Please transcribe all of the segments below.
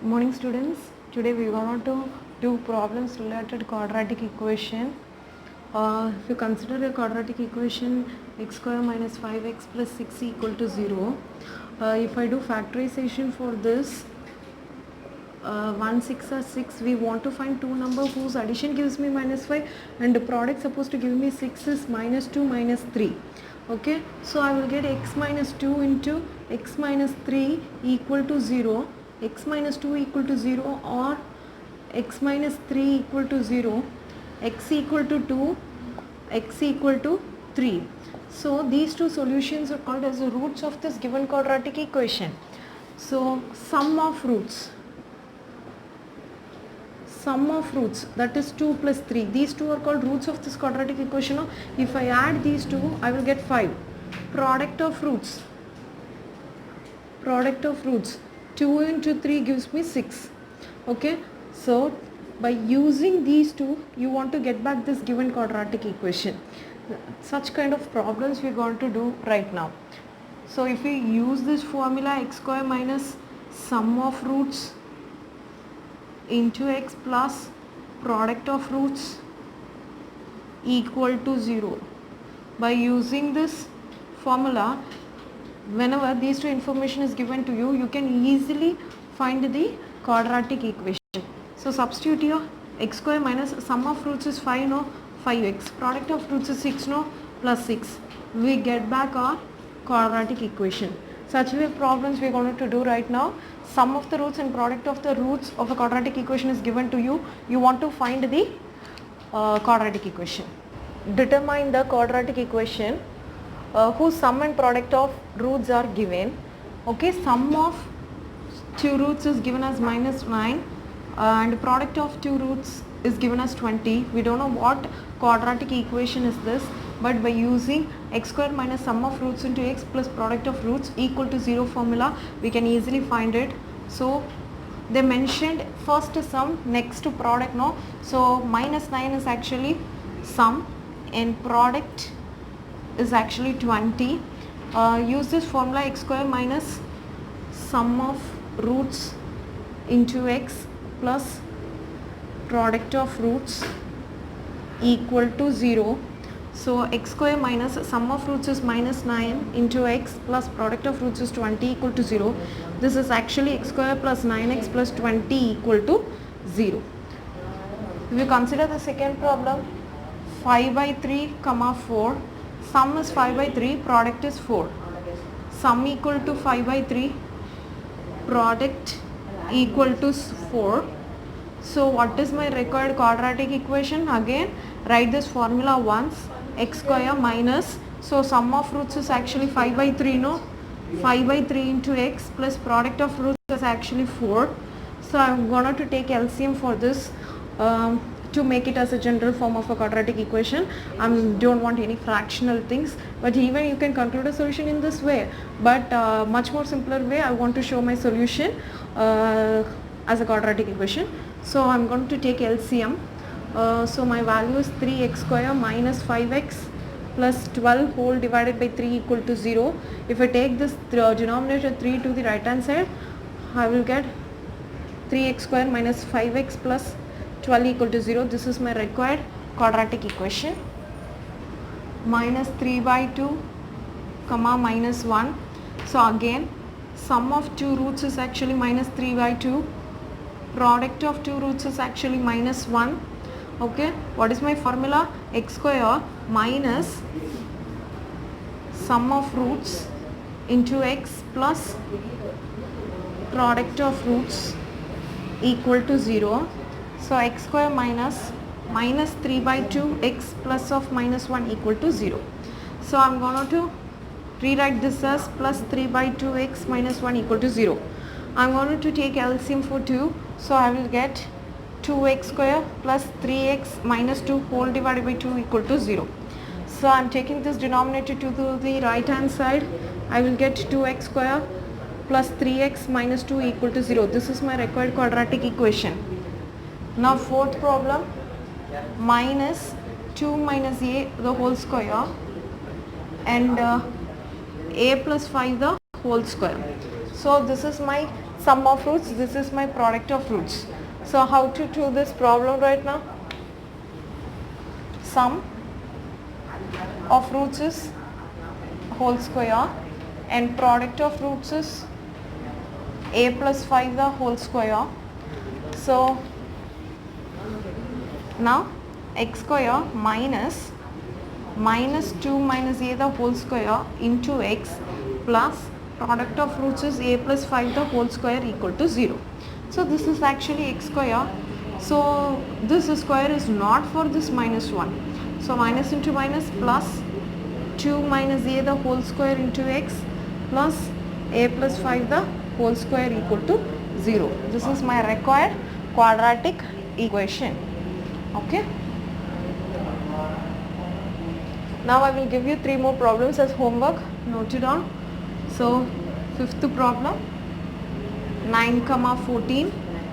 Morning students, today we are going to do problems related to quadratic equation. If you consider a quadratic equation x square minus 5x plus 6 equal to 0, if I do factorization for this 1 6 or 6, we want to find two numbers whose addition gives me minus 5 and the product supposed to give me 6 is minus 2 minus 3. Okay, so I will get x minus 2 into x minus 3 equal to 0, x minus 2 equal to 0 or x minus 3 equal to 0, x equal to 2, x equal to 3. So these two solutions are called as the roots of this given quadratic equation. So sum of roots, that is 2 plus 3, these two are called roots of this quadratic equation. If I add these two, I will get 5. Product of roots, 2 into 3 gives me 6. Okay, so by using these two you want to get back this given quadratic equation. Such kind of problems we are going to do right now. So if we use this formula, x square minus sum of roots into x plus product of roots equal to 0. By using this formula, whenever these two information is given to you, you can easily find the quadratic equation. So substitute here, x square minus sum of roots is 5, no, 5x, product of roots is 6, no, plus 6. We get back our quadratic equation. Such way problems we are going to do right now. Sum of the roots and product of the roots of a quadratic equation is given to you. You want to find the quadratic equation. Determine the quadratic equation whose sum and product of roots are given. Okay, sum of two roots is given as minus 9 and product of two roots is given as 20. We don't know what quadratic equation is this, but by using x square minus sum of roots into x plus product of roots equal to 0 formula, we can easily find it. So they mentioned first sum, next to product, no, so minus 9 is actually sum and product is actually 20. Use this formula, x square minus sum of roots into x plus product of roots equal to 0. So x square minus sum of roots is minus 9 into x plus product of roots is 20 equal to 0. This is actually x square plus 9x plus 20 equal to 0. If you consider the second problem, 5 by 3 comma 4, sum is 5 by 3, product is 4. Sum equal to 5 by 3, product equal to 4. So what is my required quadratic equation? Again write this formula once, x square minus, so sum of roots is actually 5 by 3, no, 5 by 3 into x plus product of roots is actually 4. So I am going to take LCM for this to make it as a general form of a quadratic equation. I don't want any fractional things, but even you can conclude a solution in this way, but much more simpler way I want to show my solution as a quadratic equation. So I am going to take LCM. So my value is 3x square minus 5x plus 12 whole divided by 3 equal to 0. If I take this denominator 3 to the right hand side, I will get 3x square minus 5x plus 12 equal to 0. This is my required quadratic equation. Minus 3 by 2 comma minus 1. So again sum of two roots is actually minus 3 by 2. Product of two roots is actually minus 1. Okay, what is my formula? X square minus sum of roots into x plus product of roots equal to 0. So x square minus 3 by 2 x plus of minus 1 equal to 0. So I am going to rewrite this as plus 3 by 2 x minus 1 equal to 0. I am going to take LCM for 2. So I will get 2x square plus 3x minus 2 whole divided by 2 equal to 0. So I am taking this denominator to the right hand side. I will get 2x square plus 3x minus 2 equal to 0. This is my required quadratic equation. Now fourth problem, minus 2 minus a the whole square and a plus 5 the whole square. So this is my sum of roots, this is my product of roots. So how to do this problem right now? Sum of roots is whole square and product of roots is a plus 5 the whole square. So now x square minus 2 minus a the whole square into x plus product of roots is a plus 5 the whole square equal to 0. So this is actually x square. So this square is not for this minus 1. So minus into minus plus 2 minus a the whole square into x plus a plus 5 the whole square equal to 0. This is my required quadratic equation. Okay. Now I will give you 3 more problems as homework. Note it down. So 5th problem, 9, 14.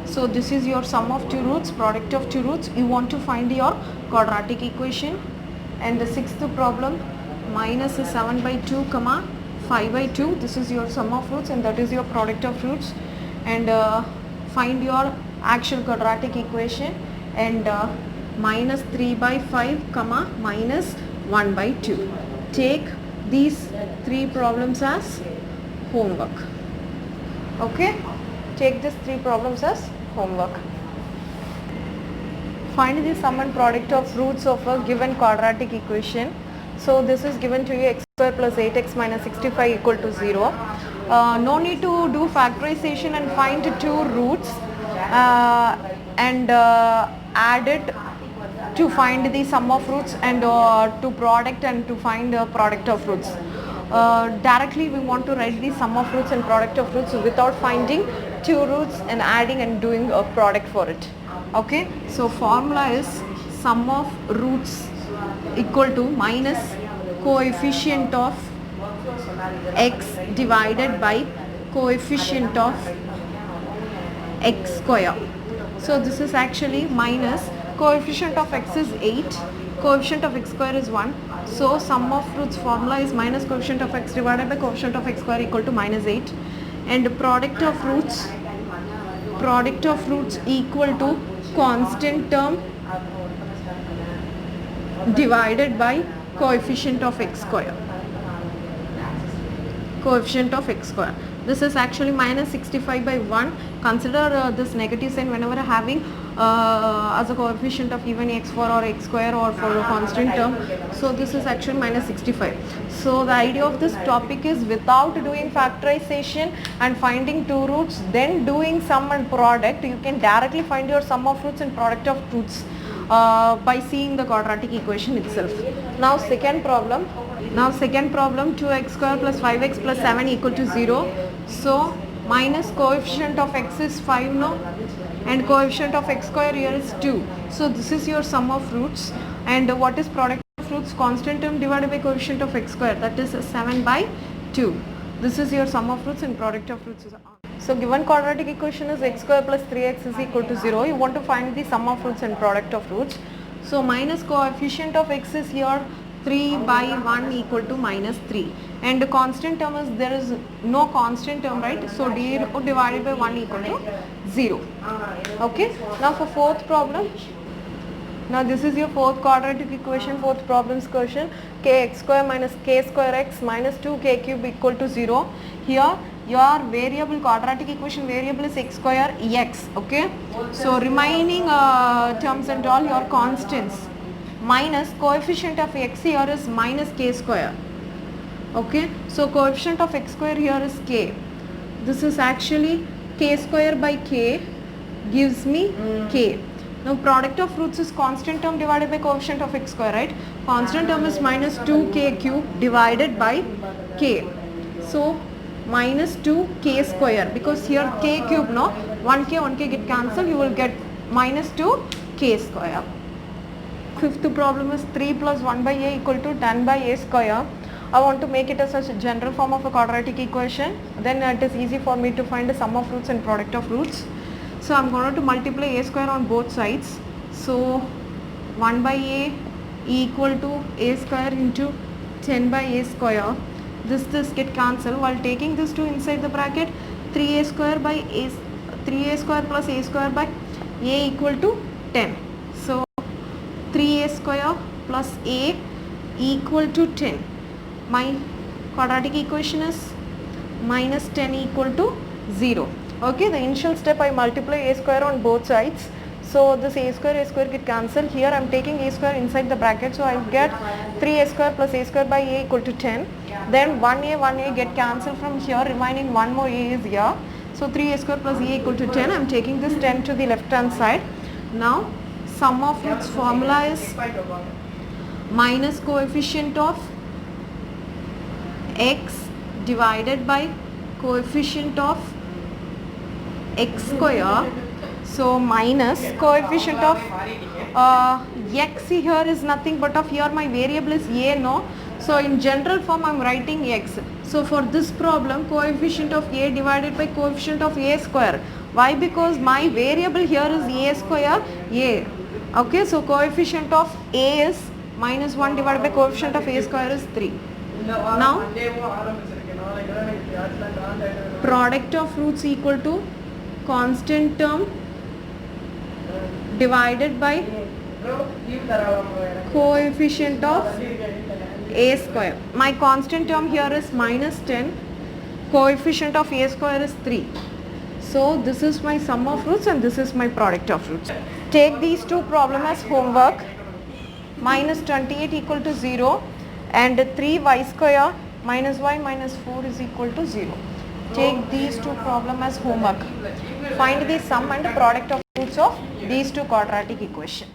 So this is your sum of two roots, product of two roots. You want to find your quadratic equation. And the 6th problem, minus 7 by 2, 5 by 2. This is your sum of roots and that is your product of roots. And find your actual quadratic equation. And minus 3 by 5, minus 1 by 2. Take these 3 problems as homework. Okay? Take these 3 problems as homework. Find the sum and product of roots of a given quadratic equation. So this is given to you x square plus 8x minus 65 equal to 0. No need to do factorization and find 2 roots and add it to find the sum of roots and to product and to find the product of roots. Directly we want to write the sum of roots and product of roots without finding 2 roots and adding and doing a product for it. Okay, so formula is sum of roots equal to minus coefficient of x divided by coefficient of x square. So this is actually minus coefficient of x is 8, coefficient of x square is 1. So sum of roots formula is minus coefficient of x divided by coefficient of x square equal to minus 8. And product of roots equal to constant term divided by coefficient of x square. Coefficient of x square. This is actually minus 65 by 1. Consider this negative sign whenever having as a coefficient of even x4 or x square or for a constant term. So this is actually minus 65. So the idea of this topic is without doing factorization and finding 2 roots, then doing sum and product, you can directly find your sum of roots and product of roots by seeing the quadratic equation itself. Now second problem, 2x square plus 5x plus 7 equal to 0. So minus coefficient of x is 5 no, and coefficient of x square here is 2. So this is your sum of roots. And what is product of roots? Constant term divided by coefficient of x square, that is 7 by 2. This is your sum of roots and product of roots is on. So given quadratic equation is x square plus 3x is equal to 0. You want to find the sum of roots and product of roots. So minus coefficient of x is here 3 by 1 equal to minus 3. And the constant term is, there is no constant term, right? So d divided by 1 equal to 0. Okay. Now for fourth problem. Now this is your fourth quadratic equation, fourth problem's question. Kx square minus k square x minus 2k cube equal to 0. Here your variable, quadratic equation variable is x square x. Okay. So remaining terms and all your constants. Minus coefficient of x here is minus k square. Okay. So coefficient of x square here is k. This is actually k square by k gives me k. Now product of roots is constant term divided by coefficient of x square, right? Constant term is minus 2k cube divided by k. So minus 2k square, because here k cube, no, 1k get cancelled, you will get minus 2k square. Fifth problem is 3 plus 1 by a equal to 10 by a square. I want to make it as a general form of a quadratic equation. Then it is easy for me to find the sum of roots and product of roots. So I am going to multiply a square on both sides. So 1 by a equal to a square into 10 by a square. This get cancelled. While taking this 2 inside the bracket, 3a square by a 3a square plus a square by a equal to 10. So 3a square plus a equal to 10. My quadratic equation is minus 10 equal to 0. Okay, the initial step I multiply a square on both sides. So this a square get cancelled. Here I am taking a square inside the bracket. So I will get 3a square plus a square by a equal to 10. Then 1a get cancelled from here, remaining one more a is here. So 3a square plus a equal to 10. I am taking this 10 to the left hand side. Now sum of its formula is minus coefficient of x divided by coefficient of x square. So minus coefficient of x here is nothing but of here my variable is a, no. So in general form I am writing x. So for this problem coefficient of a divided by coefficient of a square. Why? Because my variable here is a square a. Okay, so coefficient of a is minus 1 divided by coefficient of a square is 3. Now product of roots equal to constant term divided by coefficient of a square. My constant term here is minus 10, coefficient of a square is 3. So this is my sum of roots and this is my product of roots. Take these two problems as homework. Minus 28 equal to 0 and 3y square minus y minus 4 is equal to 0. Take these two problems as homework. Find the sum and the product of roots of these two quadratic equations.